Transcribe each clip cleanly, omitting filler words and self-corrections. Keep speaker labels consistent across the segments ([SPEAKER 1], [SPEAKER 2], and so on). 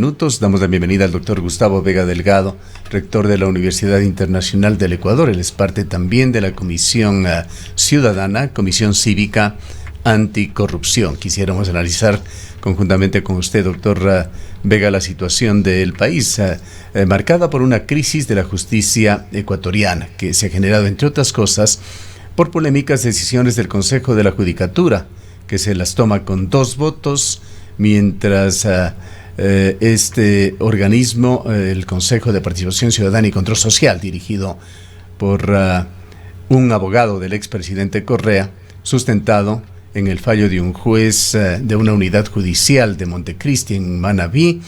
[SPEAKER 1] minutos. Damos la bienvenida al doctor Gustavo Vega Delgado, rector de la Universidad Internacional del Ecuador. Él es parte también de la Comisión Ciudadana, Comisión Cívica Anticorrupción. Quisiéramos analizar conjuntamente con usted, doctor Vega, la situación del país, marcada por una crisis de la justicia ecuatoriana, que se ha generado, entre otras cosas, por polémicas decisiones del Consejo de la Judicatura, que se las toma con 2 votos, mientras este organismo, el Consejo de Participación Ciudadana y Control Social, dirigido por un abogado del expresidente Correa, sustentado en el fallo de un juez de una unidad judicial de Montecristi en Manabí,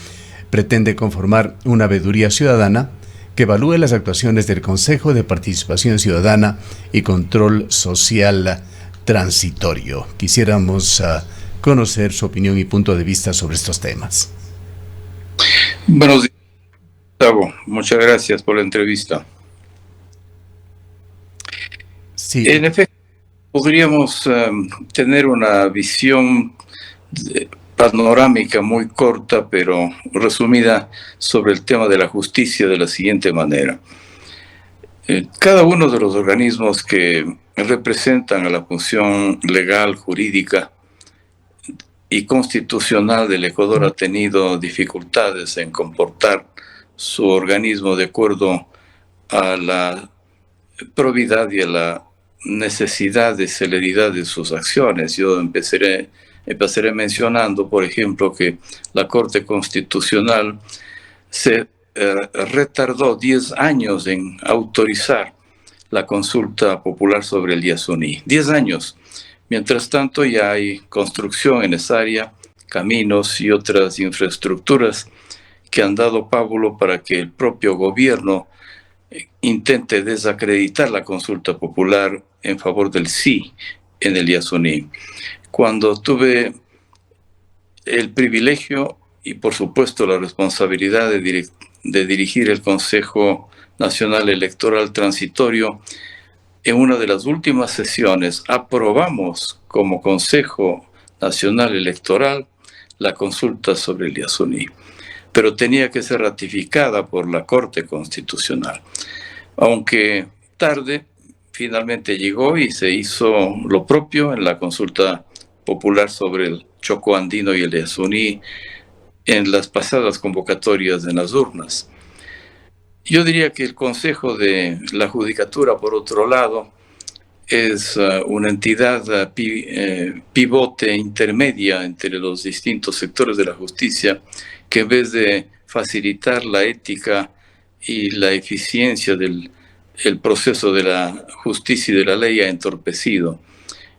[SPEAKER 1] pretende conformar una veeduría ciudadana que evalúe las actuaciones del Consejo de Participación Ciudadana y Control Social transitorio. Quisiéramos conocer su opinión y punto de vista sobre estos temas.
[SPEAKER 2] Buenos días, Gustavo. Muchas gracias por la entrevista.
[SPEAKER 1] Sí.
[SPEAKER 2] En efecto, podríamos tener una visión panorámica muy corta, pero resumida, sobre el tema de la justicia de la siguiente manera. Cada uno de los organismos que representan a la función legal, jurídica y constitucional del Ecuador ha tenido dificultades en comportar su organismo de acuerdo a la probidad y a la necesidad de celeridad de sus acciones. Yo empezaré mencionando, por ejemplo, que la Corte Constitucional se retardó 10 años en autorizar la consulta popular sobre el Yasuní. 10 años. Mientras tanto, ya hay construcción en esa área, caminos y otras infraestructuras que han dado pábulo para que el propio gobierno intente desacreditar la consulta popular en favor del sí en el Yasuní. Cuando tuve el privilegio y, por supuesto, la responsabilidad de dirigir el Consejo Nacional Electoral Transitorio, en una de las últimas sesiones aprobamos como Consejo Nacional Electoral la consulta sobre el Yasuní, pero tenía que ser ratificada por la Corte Constitucional. Aunque tarde, finalmente llegó y se hizo lo propio en la consulta popular sobre el Chocó Andino y el Yasuní en las pasadas convocatorias en las urnas. Yo diría que el Consejo de la Judicatura, por otro lado, es una entidad pivote intermedia entre los distintos sectores de la justicia, que en vez de facilitar la ética y la eficiencia del proceso de la justicia y de la ley, ha entorpecido.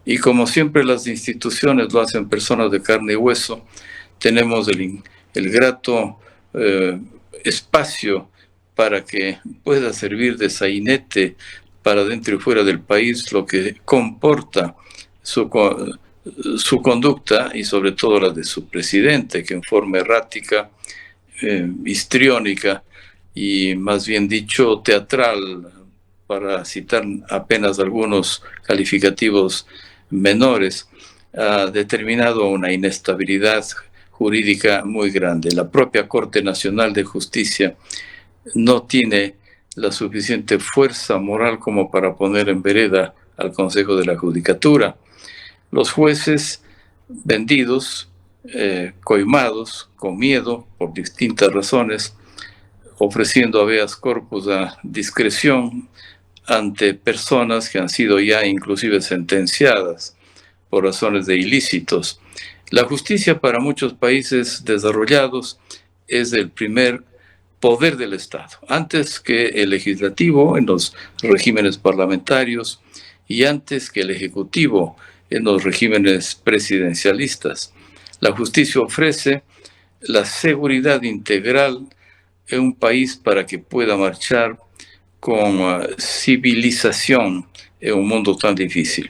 [SPEAKER 2] Y como siempre las instituciones lo hacen personas de carne y hueso, tenemos el grato espacio para que pueda servir de sainete para dentro y fuera del país lo que comporta su conducta y sobre todo la de su presidente, que en forma errática, histriónica y más bien dicho teatral, para citar apenas algunos calificativos menores, ha determinado una inestabilidad jurídica muy grande. La propia Corte Nacional de Justicia no tiene la suficiente fuerza moral como para poner en vereda al Consejo de la Judicatura. Los jueces vendidos, coimados, con miedo, por distintas razones, ofreciendo habeas corpus a discreción ante personas que han sido ya inclusive sentenciadas por razones de ilícitos. La justicia para muchos países desarrollados es el primer poder del Estado, antes que el legislativo en los regímenes parlamentarios y antes que el ejecutivo en los regímenes presidencialistas. La justicia ofrece la seguridad integral en un país para que pueda marchar con civilización en un mundo tan difícil.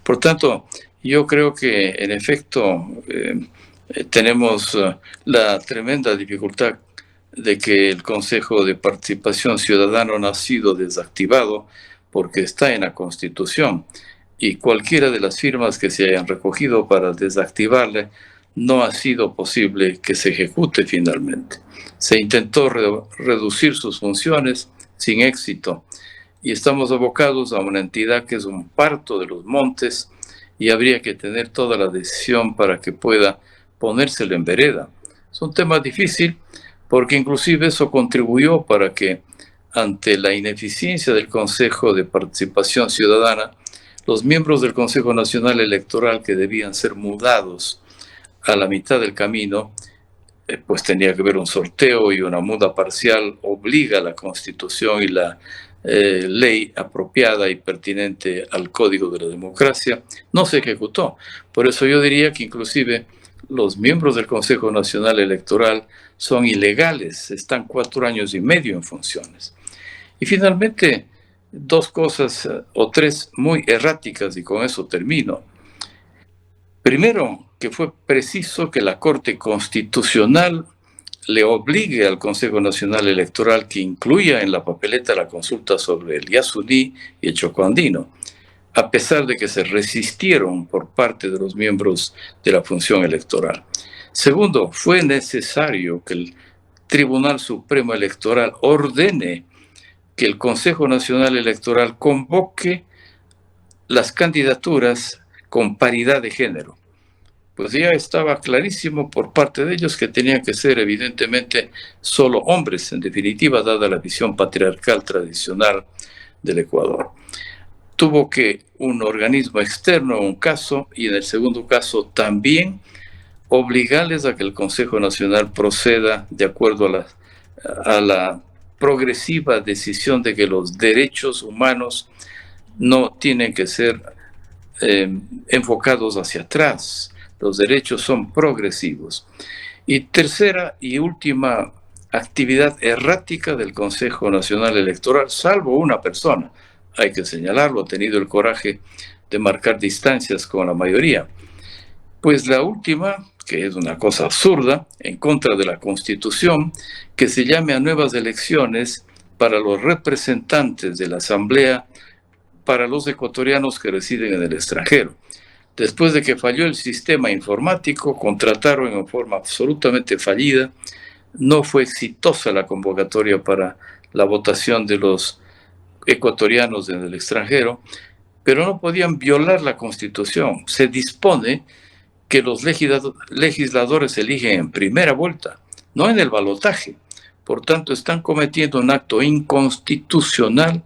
[SPEAKER 2] Por tanto, yo creo que en efecto tenemos la tremenda dificultad de que el Consejo de Participación Ciudadana no ha sido desactivado porque está en la Constitución, y cualquiera de las firmas que se hayan recogido para desactivarle no ha sido posible que se ejecute finalmente. Se intentó reducir sus funciones sin éxito y estamos abocados a una entidad que es un parto de los montes y habría que tener toda la decisión para que pueda ponérselo en vereda. Es un tema difícil porque inclusive eso contribuyó para que ante la ineficiencia del Consejo de Participación Ciudadana, los miembros del Consejo Nacional Electoral que debían ser mudados a la mitad del camino, pues tenía que haber un sorteo y una muda parcial, obliga a la Constitución y la ley apropiada y pertinente al Código de la Democracia, no se ejecutó. Por eso yo diría que inclusive los miembros del Consejo Nacional Electoral son ilegales, están 4 años y medio en funciones. Y finalmente, 2 cosas o 3 muy erráticas, y con eso termino. Primero, que fue preciso que la Corte Constitucional le obligue al Consejo Nacional Electoral que incluya en la papeleta la consulta sobre el Yasuní y el Chocoandino, a pesar de que se resistieron por parte de los miembros de la función electoral. Segundo, fue necesario que el Tribunal Supremo Electoral ordene que el Consejo Nacional Electoral convoque las candidaturas con paridad de género. Pues ya estaba clarísimo por parte de ellos que tenían que ser evidentemente solo hombres, en definitiva, dada la visión patriarcal tradicional del Ecuador. Tuvo que un organismo externo en un caso y en el segundo caso también obligarles a que el Consejo Nacional proceda de acuerdo a la progresiva decisión de que los derechos humanos no tienen que ser enfocados hacia atrás. Los derechos son progresivos. Y tercera y última actividad errática del Consejo Nacional Electoral, salvo una persona, hay que señalarlo, ha tenido el coraje de marcar distancias con la mayoría. Pues la última, que es una cosa absurda, en contra de la Constitución, que se llame a nuevas elecciones para los representantes de la Asamblea para los ecuatorianos que residen en el extranjero. Después de que falló el sistema informático, contrataron en forma absolutamente fallida, no fue exitosa la convocatoria para la votación de los ecuatorianos en el extranjero, pero no podían violar la Constitución. Se dispone que los legisladores eligen en primera vuelta, no en el balotaje. Por tanto, están cometiendo un acto inconstitucional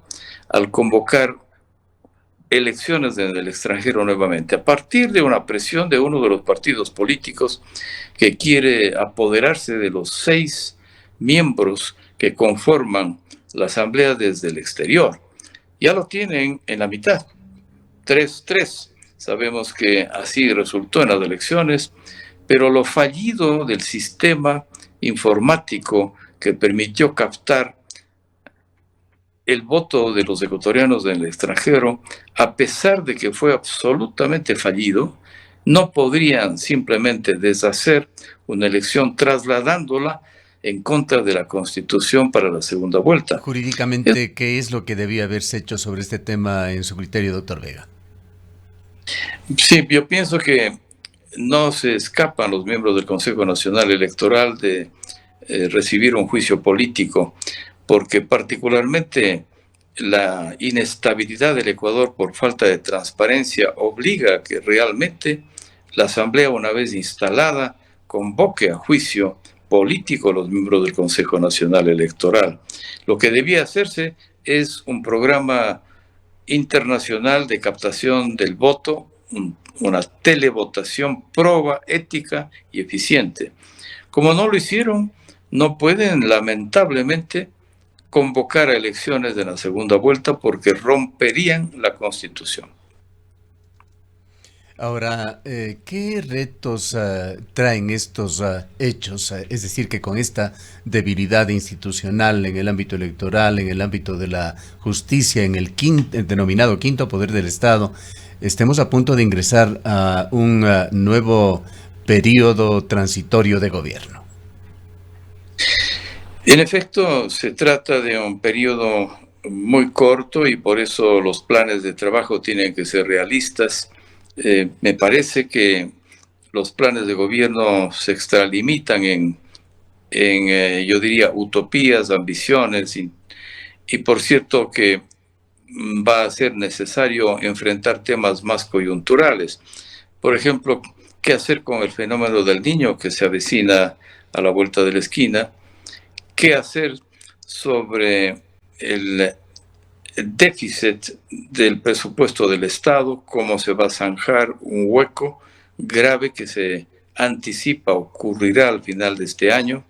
[SPEAKER 2] al convocar elecciones en el extranjero nuevamente, a partir de una presión de uno de los partidos políticos que quiere apoderarse de los 6 miembros que conforman la Asamblea desde el exterior. Ya lo tienen en la mitad, 3-3. Sabemos que así resultó en las elecciones, pero lo fallido del sistema informático que permitió captar el voto de los ecuatorianos en el extranjero, a pesar de que fue absolutamente fallido, no podrían simplemente deshacer una elección trasladándola en contra de la Constitución para la segunda vuelta.
[SPEAKER 1] Jurídicamente, ¿qué es lo que debía haberse hecho sobre este tema en su criterio, doctor Vega?
[SPEAKER 2] Sí, yo pienso que no se escapan los miembros del Consejo Nacional Electoral de recibir un juicio político, porque particularmente la inestabilidad del Ecuador por falta de transparencia obliga a que realmente la Asamblea, una vez instalada, convoque a juicio político a los miembros del Consejo Nacional Electoral. Lo que debía hacerse es un programa internacional de captación del voto, una televotación proba, ética y eficiente. Como no lo hicieron, no pueden lamentablemente convocar a elecciones de la segunda vuelta porque romperían la Constitución.
[SPEAKER 1] Ahora, ¿qué retos traen estos hechos? Es decir, que con esta debilidad institucional en el ámbito electoral, en el ámbito de la justicia, en el denominado quinto poder del Estado, estemos a punto de ingresar a un nuevo periodo transitorio de gobierno.
[SPEAKER 2] En efecto, se trata de un periodo muy corto y por eso los planes de trabajo tienen que ser realistas. Me parece que los planes de gobierno se extralimitan yo diría, utopías, ambiciones, y por cierto que va a ser necesario enfrentar temas más coyunturales. Por ejemplo, ¿qué hacer con el fenómeno del Niño que se avecina a la vuelta de la esquina? ¿Qué hacer sobre el déficit del presupuesto del Estado? ¿Cómo se va a zanjar un hueco grave que se anticipa ocurrirá al final de este año?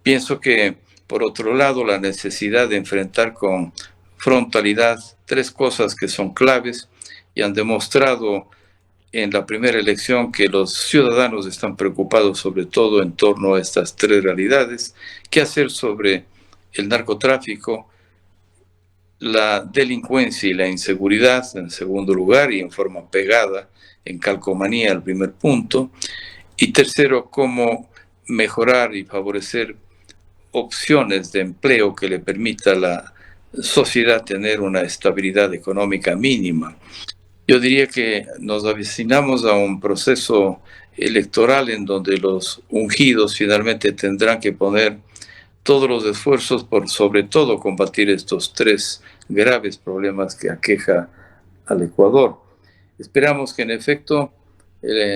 [SPEAKER 2] Pienso que, por otro lado, la necesidad de enfrentar con frontalidad tres cosas que son claves y han demostrado en la primera elección que los ciudadanos están preocupados sobre todo en torno a estas tres realidades. ¿Qué hacer sobre el narcotráfico, la delincuencia y la inseguridad en segundo lugar y en forma pegada, en calcomanía el primer punto? Y tercero, cómo mejorar y favorecer opciones de empleo que le permita a la sociedad tener una estabilidad económica mínima. Yo diría que nos avecinamos a un proceso electoral en donde los ungidos finalmente tendrán que poner todos los esfuerzos por sobre todo combatir estos tres graves problemas que aqueja al Ecuador. Esperamos que en efecto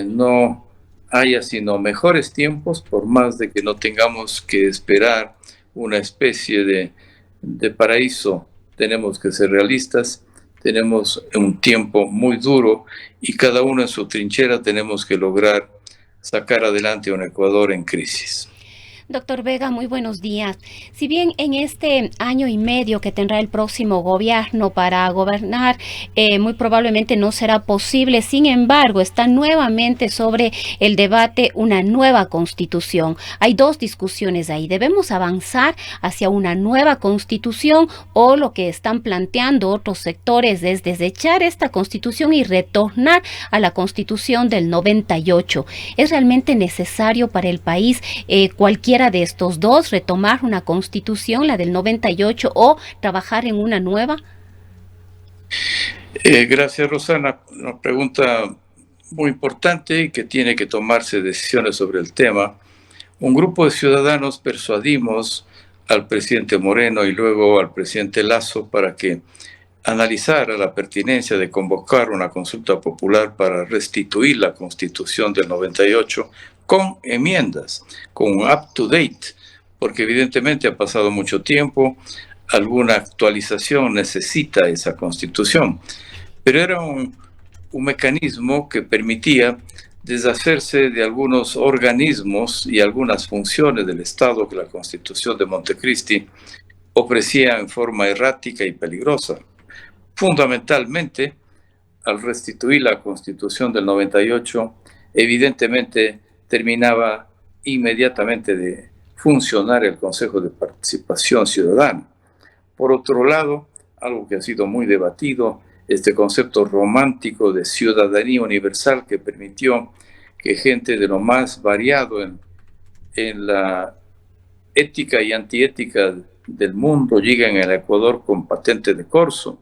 [SPEAKER 2] no haya sino mejores tiempos, por más de que no tengamos que esperar una especie de paraíso. Tenemos que ser realistas, tenemos un tiempo muy duro y cada uno en su trinchera tenemos que lograr sacar adelante un Ecuador en crisis.
[SPEAKER 3] Doctor Vega, muy buenos días. Si bien en este año y medio que tendrá el próximo gobierno para gobernar, muy probablemente no será posible, sin embargo, está nuevamente sobre el debate una nueva constitución. Hay dos discusiones ahí. ¿Debemos avanzar hacia una nueva constitución o lo que están planteando otros sectores es desechar esta constitución y retornar a la constitución del 98? ¿Es realmente necesario para el país cualquier de estos dos, retomar una constitución, la del 98, o trabajar en una nueva?
[SPEAKER 2] Gracias, Rosana. Una pregunta muy importante y que tiene que tomarse decisiones sobre el tema. Un grupo de ciudadanos persuadimos al presidente Moreno y luego al presidente Lasso para que analizara la pertinencia de convocar una consulta popular para restituir la Constitución del 98 con enmiendas, con up to date, porque evidentemente ha pasado mucho tiempo, alguna actualización necesita esa Constitución, pero era un mecanismo que permitía deshacerse de algunos organismos y algunas funciones del Estado que la Constitución de Montecristi ofrecía en forma errática y peligrosa. Fundamentalmente, al restituir la Constitución del 98, evidentemente terminaba inmediatamente de funcionar el Consejo de Participación Ciudadana. Por otro lado, algo que ha sido muy debatido, este concepto romántico de ciudadanía universal que permitió que gente de lo más variado en la ética y antiética del mundo lleguen al Ecuador con patente de corso.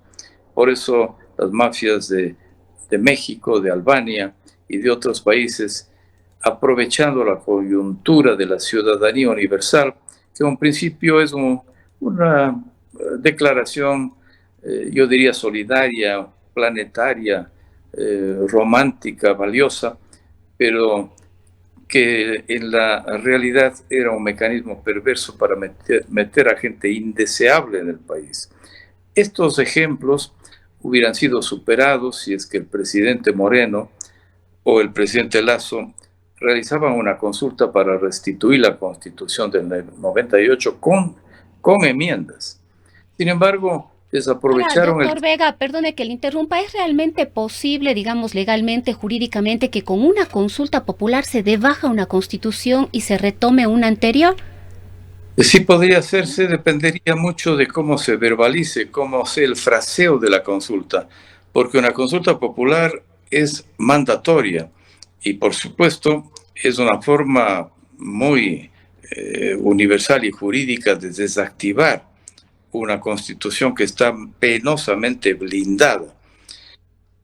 [SPEAKER 2] Por eso las mafias de México, de Albania y de otros países, aprovechando la coyuntura de la ciudadanía universal, que en principio es una declaración, yo diría, solidaria, planetaria, romántica, valiosa, pero que en la realidad era un mecanismo perverso para meter a gente indeseable en el país. Estos ejemplos hubieran sido superados si es que el presidente Moreno o el presidente Lasso realizaban una consulta para restituir la Constitución del 98 con enmiendas. Sin embargo, desaprovecharon...
[SPEAKER 3] Doctor Vega, perdone que le interrumpa, ¿es realmente posible, digamos legalmente, jurídicamente, que con una consulta popular se dé baja una Constitución y se retome una anterior?
[SPEAKER 2] Sí podría hacerse, dependería mucho de cómo se verbalice, cómo sea el fraseo de la consulta, porque una consulta popular es mandatoria y por supuesto es una forma muy universal y jurídica de desactivar una constitución que está penosamente blindada.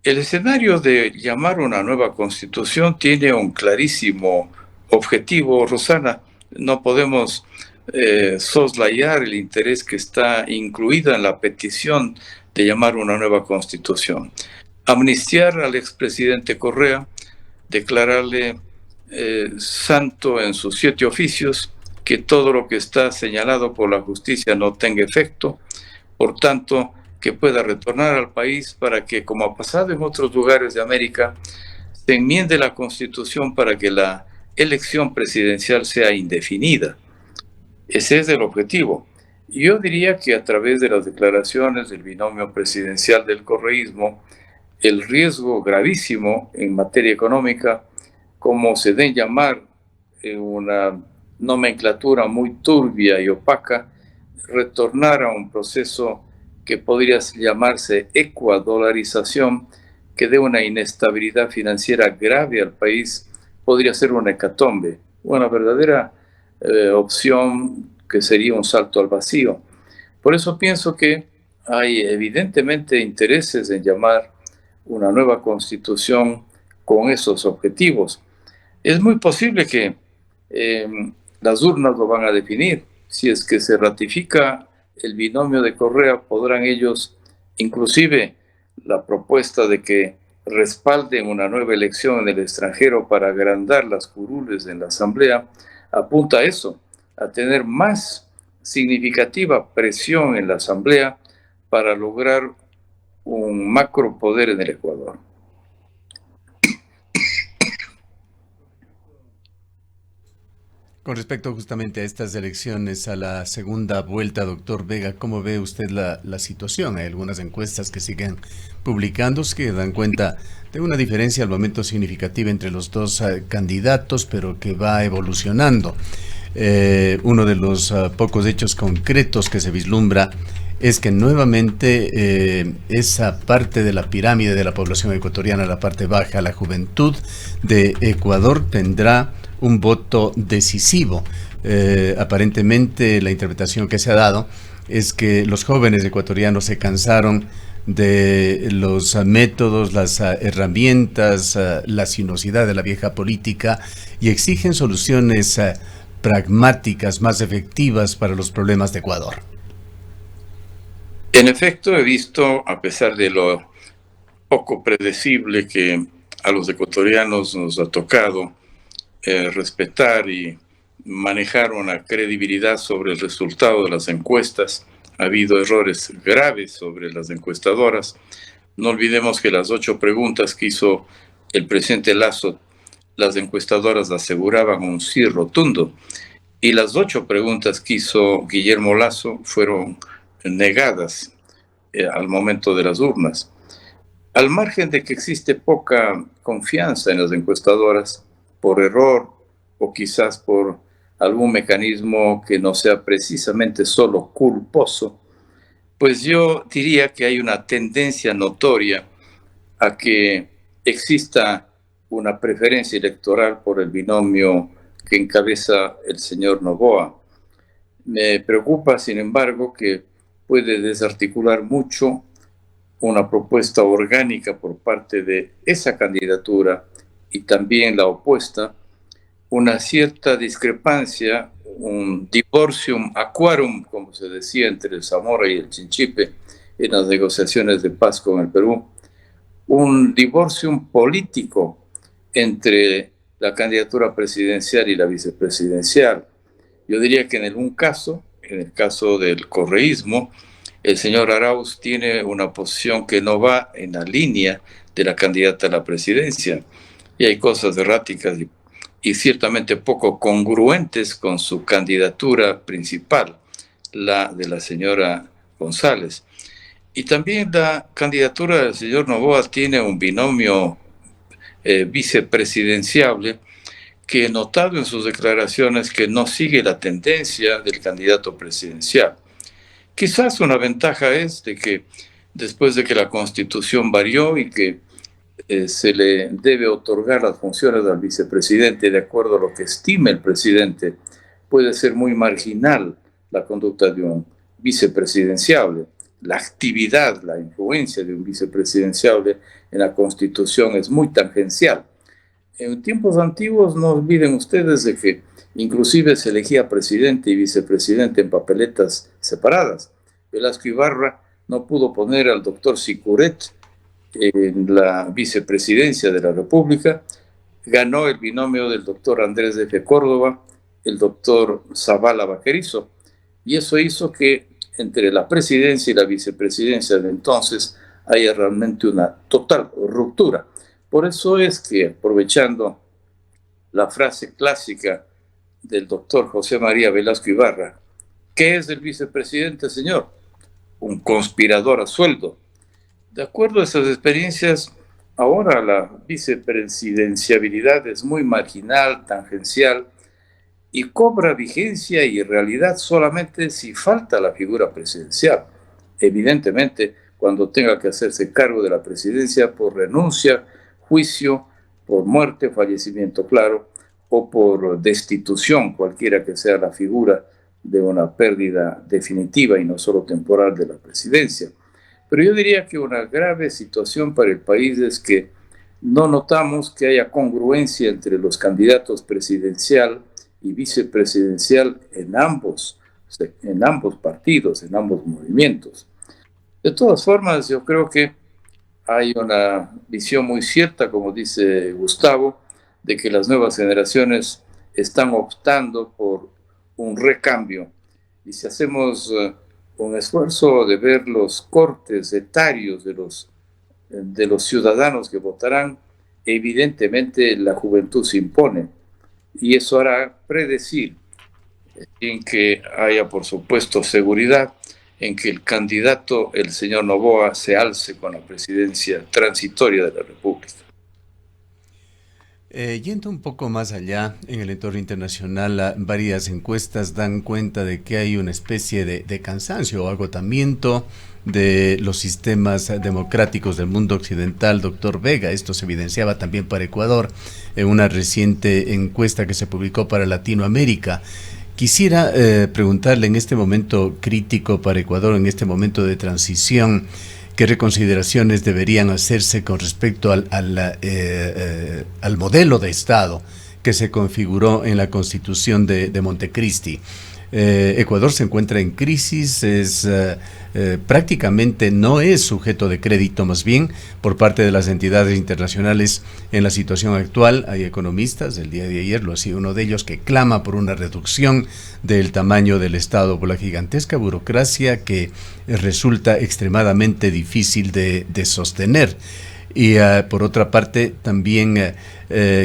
[SPEAKER 2] El escenario de llamar una nueva constitución tiene un clarísimo objetivo, Rosana. No podemos soslayar el interés que está incluido en la petición de llamar una nueva constitución. Amnistiar al expresidente Correa, declararle santo en sus 7 oficios, que todo lo que está señalado por la justicia no tenga efecto, por tanto, que pueda retornar al país para que, como ha pasado en otros lugares de América, se enmiende la Constitución para que la elección presidencial sea indefinida. Ese es el objetivo. Yo diría que a través de las declaraciones del binomio presidencial del correísmo, el riesgo gravísimo en materia económica, como se debe llamar una nomenclatura muy turbia y opaca, retornar a un proceso que podría llamarse ecuadolarización, que dé una inestabilidad financiera grave al país, podría ser una hecatombe, una verdadera opción que sería un salto al vacío. Por eso pienso que hay evidentemente intereses en llamar una nueva constitución con esos objetivos. Es muy posible que las urnas lo van a definir. Si es que se ratifica el binomio de Correa, podrán ellos, inclusive la propuesta de que respalden una nueva elección en el extranjero para agrandar las curules en la Asamblea, apunta a eso, a tener más significativa presión en la Asamblea para lograr un macropoder en el Ecuador.
[SPEAKER 1] Con respecto justamente a estas elecciones, a la segunda vuelta, doctor Vega, ¿cómo ve usted la situación? Hay algunas encuestas que siguen publicándose que dan cuenta de una diferencia al momento significativa entre los dos candidatos, pero que va evolucionando. Uno de los pocos hechos concretos que se vislumbra es que nuevamente esa parte de la pirámide de la población ecuatoriana, la parte baja, la juventud de Ecuador, tendrá un voto decisivo. Aparentemente la interpretación que se ha dado es que los jóvenes ecuatorianos se cansaron de los métodos, las herramientas, la sinuosidad de la vieja política y exigen soluciones pragmáticas, más efectivas para los problemas de Ecuador.
[SPEAKER 2] En efecto, he visto, a pesar de lo poco predecible que a los ecuatorianos nos ha tocado respetar y manejar una credibilidad sobre el resultado de las encuestas, ha habido errores graves sobre las encuestadoras. No olvidemos que las 8 preguntas que hizo el presidente Lasso, las encuestadoras aseguraban un sí rotundo, y las 8 preguntas que hizo Guillermo Lasso fueron negadas al momento de las urnas. Al margen de que existe poca confianza en las encuestadoras, por error o quizás por algún mecanismo que no sea precisamente solo culposo, pues yo diría que hay una tendencia notoria a que exista una preferencia electoral por el binomio que encabeza el señor Noboa. Me preocupa, sin embargo, que puede desarticular mucho una propuesta orgánica por parte de esa candidatura y también la opuesta, una cierta discrepancia, un divorcium aquarum, como se decía, entre el Zamora y el Chinchipe en las negociaciones de paz con el Perú, un divorcium político entre la candidatura presidencial y la vicepresidencial. Yo diría que en el caso del correísmo, el señor Arauz tiene una posición que no va en la línea de la candidata a la presidencia, y hay cosas erráticas y ciertamente poco congruentes con su candidatura principal, la de la señora González. Y también la candidatura del señor Noboa tiene un binomio vicepresidenciable que he notado en sus declaraciones que no sigue la tendencia del candidato presidencial. Quizás una ventaja es de que después de que la Constitución varió y que se le debe otorgar las funciones al vicepresidente de acuerdo a lo que estime el presidente, puede ser muy marginal la conducta de un vicepresidenciable. La actividad, la influencia de un vicepresidenciable en la Constitución es muy tangencial. En tiempos antiguos, no olviden ustedes de que inclusive se elegía presidente y vicepresidente en papeletas separadas. Velasco Ibarra no pudo poner al doctor Sicuret en la vicepresidencia de la República. Ganó el binomio del doctor Andrés F. Córdoba, el doctor Zavala Vaquerizo, y eso hizo que entre la presidencia y la vicepresidencia de entonces haya realmente una total ruptura. Por eso es que, aprovechando la frase clásica del doctor José María Velasco Ibarra, ¿qué es el vicepresidente, señor? Un conspirador a sueldo. De acuerdo a esas experiencias, ahora la vicepresidenciabilidad es muy marginal, tangencial, y cobra vigencia y realidad solamente si falta la figura presidencial. Evidentemente, cuando tenga que hacerse cargo de la presidencia por renuncia, juicio, por muerte, fallecimiento, claro, o por destitución, cualquiera que sea la figura de una pérdida definitiva y no solo temporal de la presidencia. Pero yo diría que una grave situación para el país es que no notamos que haya congruencia entre los candidatos presidencial y vicepresidencial en ambos partidos, en ambos movimientos. De todas formas, yo creo que hay una visión muy cierta, como dice Gustavo, de que las nuevas generaciones están optando por un recambio. Y si hacemos un esfuerzo de ver los cortes etarios de los ciudadanos que votarán, evidentemente la juventud se impone. Y eso hará predecir en que haya, por supuesto, seguridad en que el candidato, el señor Noboa, se alce con la presidencia transitoria de la República.
[SPEAKER 1] Yendo un poco más allá, en el entorno internacional, varias encuestas dan cuenta de que hay una especie de cansancio o agotamiento de los sistemas democráticos del mundo occidental, doctor Vega. Esto se evidenciaba también para Ecuador en una reciente encuesta que se publicó para Latinoamérica. Quisiera preguntarle en este momento crítico para Ecuador, en este momento de transición, ¿qué reconsideraciones deberían hacerse con respecto al modelo de Estado que se configuró en la Constitución de Montecristi? Ecuador se encuentra en crisis, prácticamente no es sujeto de crédito, más bien por parte de las entidades internacionales en la situación actual. Hay economistas, el día de ayer lo ha sido uno de ellos, que clama por una reducción del tamaño del Estado por la gigantesca burocracia que resulta extremadamente difícil de sostener. Y por otra parte, también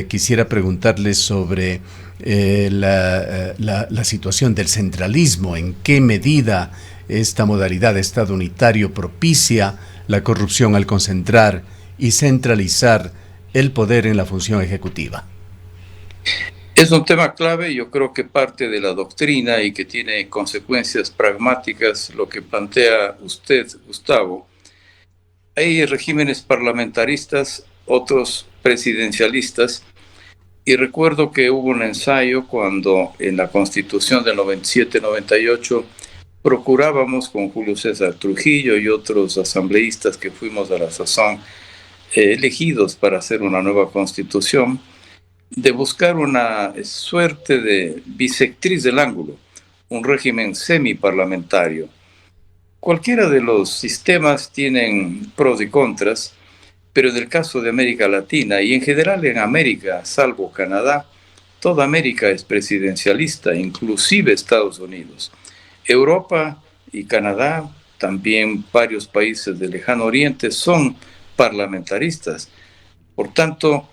[SPEAKER 1] quisiera preguntarles sobre la situación del centralismo. ¿En qué medida esta modalidad de Estado unitario propicia la corrupción al concentrar y centralizar el poder en la función ejecutiva?
[SPEAKER 2] Es un tema clave, yo creo que parte de la doctrina y que tiene consecuencias pragmáticas lo que plantea usted, Gustavo. Hay regímenes parlamentaristas, otros presidencialistas, y recuerdo que hubo un ensayo cuando en la Constitución del 97-98 procurábamos con Julio César Trujillo y otros asambleístas que fuimos a la sazón elegidos para hacer una nueva Constitución, de buscar una suerte de bisectriz del ángulo, un régimen semiparlamentario. Cualquiera de los sistemas tienen pros y contras, pero en el caso de América Latina y en general en América, salvo Canadá, toda América es presidencialista, inclusive Estados Unidos. Europa y Canadá, también varios países del Lejano Oriente, son parlamentaristas. Por tanto,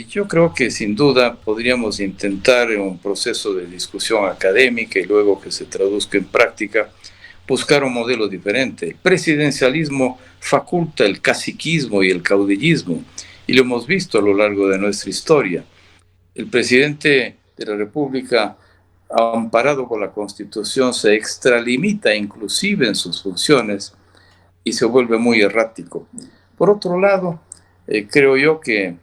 [SPEAKER 2] yo creo que sin duda podríamos intentar en un proceso de discusión académica y luego que se traduzca en práctica, buscar un modelo diferente. El presidencialismo faculta el caciquismo y el caudillismo, y lo hemos visto a lo largo de nuestra historia. El presidente de la República, amparado por la Constitución, se extralimita inclusive en sus funciones y se vuelve muy errático. Por otro lado, creo yo que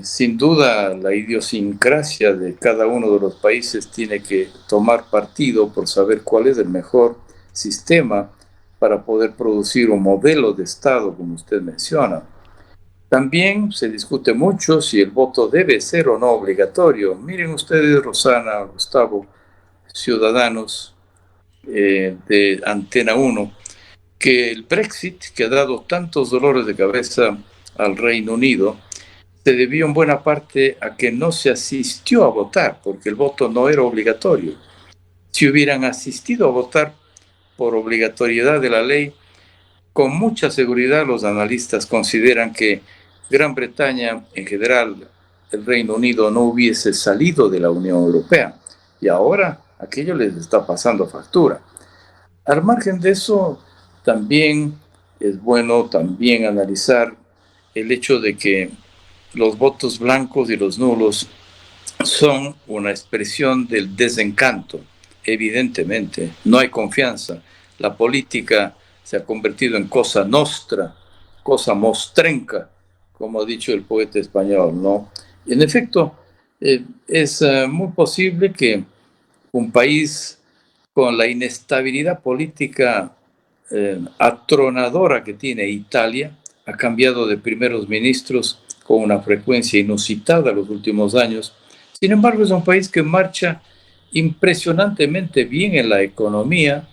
[SPEAKER 2] sin duda la idiosincrasia de cada uno de los países tiene que tomar partido por saber cuál es el mejor sistema para poder producir un modelo de Estado, como usted menciona. También se discute mucho si el voto debe ser o no obligatorio. Miren ustedes, Rosana, Gustavo, ciudadanos de Antena 1, que el Brexit, que ha dado tantos dolores de cabeza al Reino Unido, se debió en buena parte a que no se asistió a votar, porque el voto no era obligatorio. Si hubieran asistido a votar por obligatoriedad de la ley, con mucha seguridad los analistas consideran que Gran Bretaña, en general, el Reino Unido, no hubiese salido de la Unión Europea. Y ahora aquello les está pasando factura. Al margen de eso, también es bueno también analizar el hecho de que los votos blancos y los nulos son una expresión del desencanto. Evidentemente, no hay confianza. La política se ha convertido en cosa nostra, cosa mostrenca, como ha dicho el poeta español, ¿no? En efecto, es muy posible que un país con la inestabilidad política atronadora que tiene Italia, ha cambiado de primeros ministros con una frecuencia inusitada en los últimos años. Sin embargo, es un país que marcha impresionantemente bien en la economía,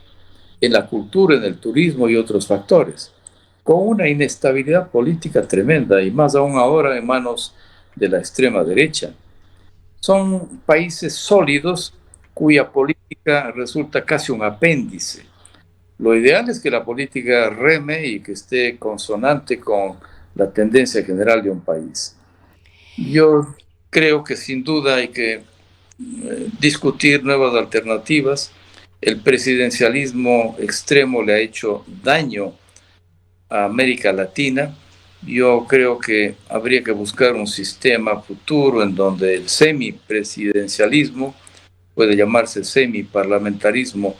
[SPEAKER 2] en la cultura, en el turismo y otros factores, con una inestabilidad política tremenda y más aún ahora en manos de la extrema derecha. Son países sólidos cuya política resulta casi un apéndice. Lo ideal es que la política reme y que esté consonante con la tendencia general de un país. Yo creo que sin duda hay que discutir nuevas alternativas. El presidencialismo extremo le ha hecho daño a América Latina. Yo creo que habría que buscar un sistema futuro en donde el semipresidencialismo, puede llamarse semiparlamentarismo,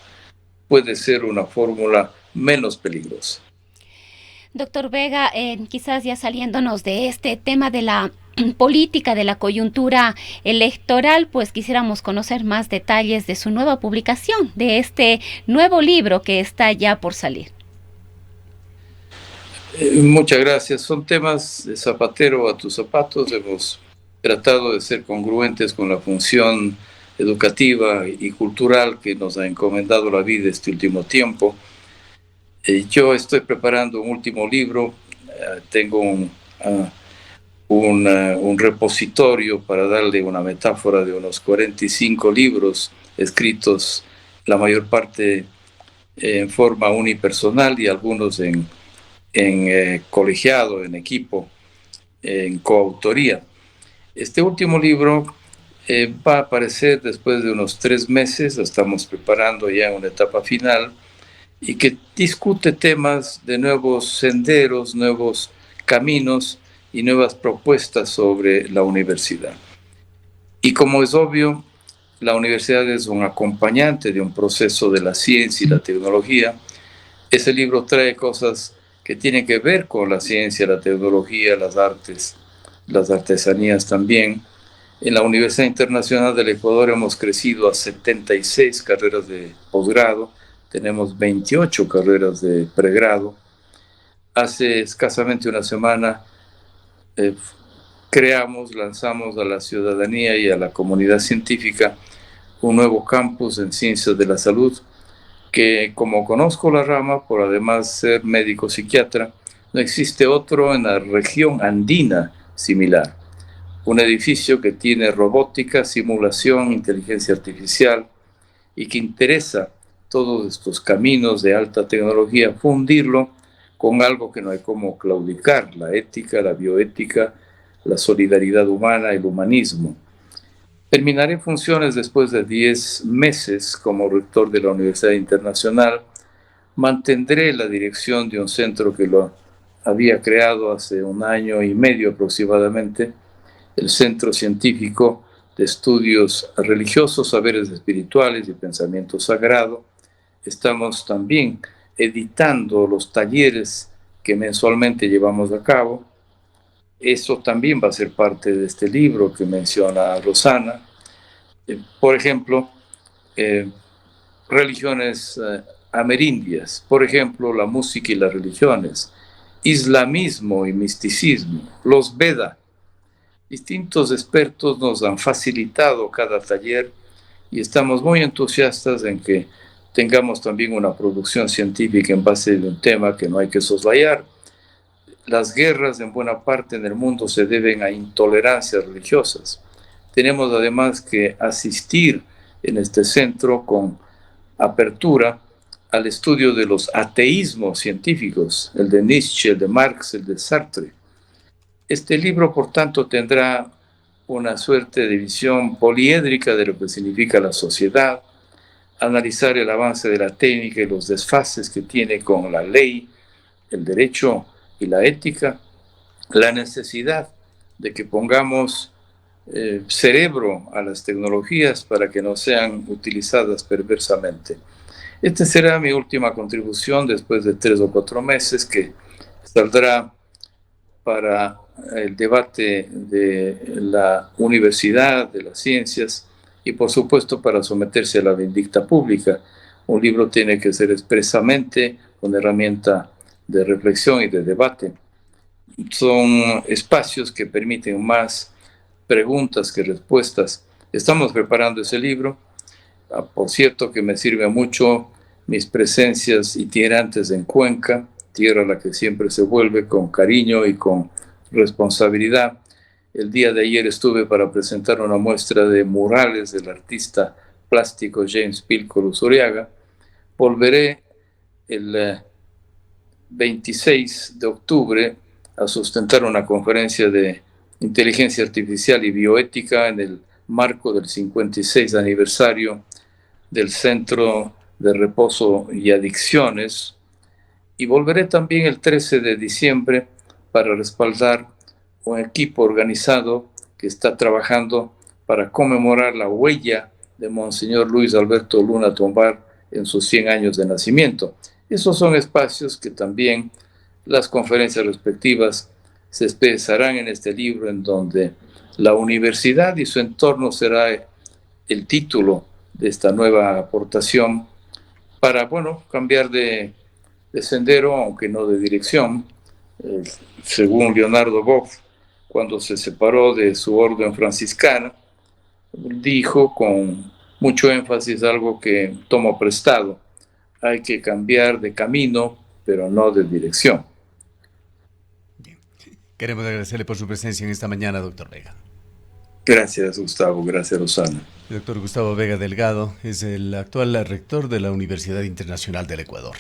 [SPEAKER 2] puede ser una fórmula menos peligrosa.
[SPEAKER 3] Doctor Vega, quizás ya saliéndonos de este tema de la política, de la coyuntura electoral, pues quisiéramos conocer más detalles de su nueva publicación, de este nuevo libro que está ya por salir.
[SPEAKER 2] Muchas gracias. Son temas de zapatero a tus zapatos. Hemos tratado de ser congruentes con la función educativa y cultural que nos ha encomendado la vida este último tiempo. Yo estoy preparando un último libro. Tengo un repositorio, para darle una metáfora, de unos 45 libros escritos, la mayor parte en forma unipersonal y algunos en colegiado, en equipo, en coautoría. Este último libro va a aparecer después de unos 3 meses, lo estamos preparando ya en una etapa final, y que discute temas de nuevos senderos, nuevos caminos y nuevas propuestas sobre la universidad. Y como es obvio, la universidad es un acompañante de un proceso de la ciencia y la tecnología. Ese libro trae cosas que tienen que ver con la ciencia, la tecnología, las artes, las artesanías también. En la Universidad Internacional del Ecuador hemos crecido a 76 carreras de posgrado, tenemos 28 carreras de pregrado. Hace escasamente una semana lanzamos a la ciudadanía y a la comunidad científica un nuevo campus en ciencias de la salud, que, como conozco la rama, por además ser médico psiquiatra, no existe otro en la región andina similar. Un edificio que tiene robótica, simulación, inteligencia artificial y que interesa todos estos caminos de alta tecnología, fundirlo con algo que no hay como claudicar: la ética, la bioética, la solidaridad humana, el humanismo. Terminaré funciones después de 10 meses como rector de la Universidad Internacional. Mantendré la dirección de un centro que lo había creado hace 1 año y medio aproximadamente, el Centro Científico de Estudios Religiosos, Saberes Espirituales y Pensamiento Sagrado. Estamos también editando los talleres que mensualmente llevamos a cabo. Eso también va a ser parte de este libro que menciona Rosana. Por ejemplo, religiones amerindias, por ejemplo, la música y las religiones, islamismo y misticismo, los Veda. Distintos expertos nos han facilitado cada taller y estamos muy entusiastas en que tengamos también una producción científica en base de un tema que no hay que soslayar. Las guerras en buena parte en el mundo se deben a intolerancias religiosas. Tenemos además que asistir en este centro con apertura al estudio de los ateísmos científicos, el de Nietzsche, el de Marx, el de Sartre. Este libro, por tanto, tendrá una suerte de visión poliédrica de lo que significa la sociedad, analizar el avance de la técnica y los desfases que tiene con la ley, el derecho y la ética, la necesidad de que pongamos cerebro a las tecnologías para que no sean utilizadas perversamente. Esta será mi última contribución después de 3 o 4 meses que saldrá para el debate de la universidad, de las ciencias y por supuesto para someterse a la vindicta pública. Un libro tiene que ser expresamente una herramienta de reflexión y de debate. Son espacios que permiten más preguntas que respuestas. Estamos preparando ese libro. Por cierto que me sirve mucho mis presencias itinerantes en Cuenca, tierra a la que siempre se vuelve con cariño y con responsabilidad. El día de ayer estuve para presentar una muestra de murales del artista plástico James Pilco Luzuriaga. Volveré el 26 de octubre a sustentar una conferencia de inteligencia artificial y bioética en el marco del 56 aniversario del Centro de Reposo y Adicciones, y volveré también el 13 de diciembre para respaldar un equipo organizado que está trabajando para conmemorar la huella de Monseñor Luis Alberto Luna Tombar en sus 100 años de nacimiento. Esos son espacios que también las conferencias respectivas se expresarán en este libro, en donde la universidad y su entorno será el título de esta nueva aportación para, bueno, cambiar de sendero, aunque no de dirección. Según Leonardo Boff, cuando se separó de su orden franciscana, dijo con mucho énfasis algo que tomo prestado: hay que cambiar de camino, pero no de dirección.
[SPEAKER 1] Bien. Queremos agradecerle por su presencia en esta mañana, doctor Vega.
[SPEAKER 2] Gracias, Gustavo. Gracias, Rosana.
[SPEAKER 1] El doctor Gustavo Vega Delgado es el actual rector de la Universidad Internacional del Ecuador.